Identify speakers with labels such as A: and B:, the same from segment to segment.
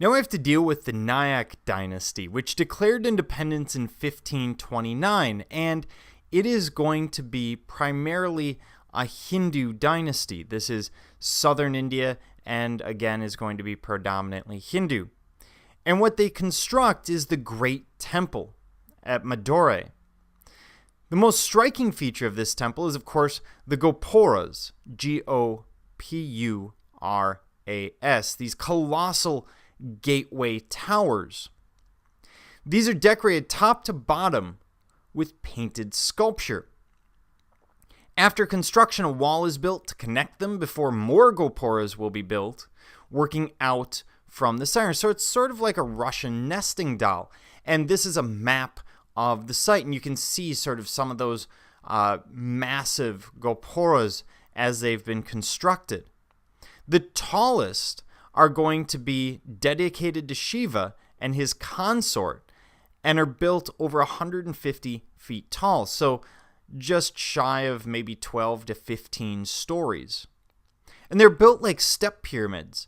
A: Now we have to deal with the Nayak dynasty, which declared independence in 1529, and it is going to be primarily a Hindu dynasty. This is southern India, and again is going to be predominantly Hindu. And what they construct is the Great Temple at Madurai. The most striking feature of this temple is, of course, the gopuras, G-O-P-U-R-A-S, these colossal gateway towers. These are decorated top to bottom with painted sculpture. After construction, a wall is built to connect them before more gopuras will be built, working out from the center. So it's sort of like a Russian nesting doll. And this is a map of the site, and you can see sort of some of those massive gopuras as they've been constructed. The tallest are going to be dedicated to Shiva and his consort, and are built over 150 feet tall, so just shy of maybe 12 to 15 stories. And they're built like step pyramids,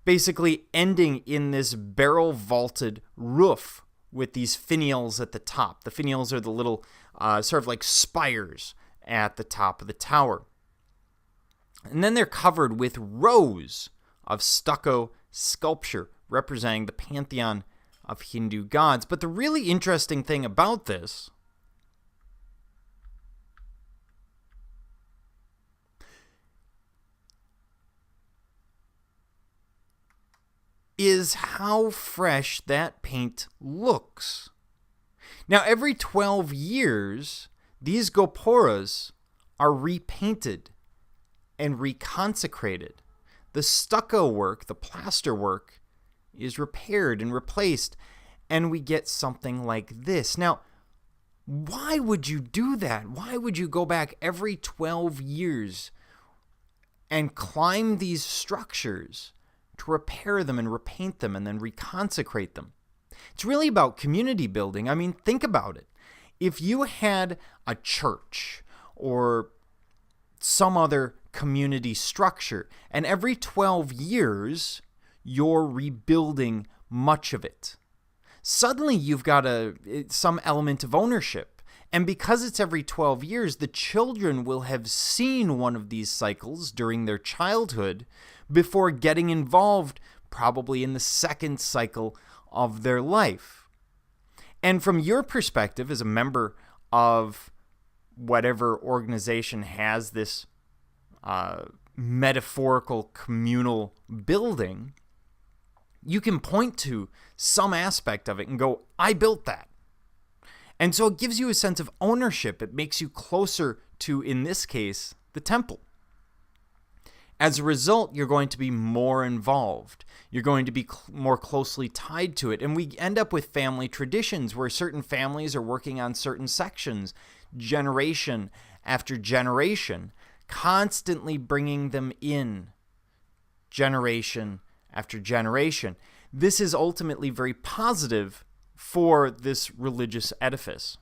A: basically ending in this barrel-vaulted roof with these finials at the top. The finials are the little sort of like spires at the top of the tower. And then they're covered with rows of stucco sculpture representing the pantheon of Hindu gods. But the really interesting thing about this is how fresh that paint looks. Now, every 12 years, these gopuras are repainted and reconsecrated. The stucco work, the plaster work, is repaired and replaced, and we get something like this. Now, why would you do that? Why would you go back every 12 years and climb these structures to repair them and repaint them and then reconsecrate them? It's really about community building. I mean, think about it. If you had a church or some other community structure, and every 12 years you're rebuilding much of it, suddenly you've got some element of ownership. And because it's every 12 years, the children will have seen one of these cycles during their childhood before getting involved probably in the second cycle of their life. And from your perspective as a member of whatever organization has this metaphorical communal building, you can point to some aspect of it and go, I built that. And so it gives you a sense of ownership. It makes you closer to, in this case, the temple. As a result, you're going to be more involved. You're going to be more closely tied to it. And we end up with family traditions where certain families are working on certain sections, generation after generation, constantly bringing them in, generation after generation. This is ultimately very positive for this religious edifice.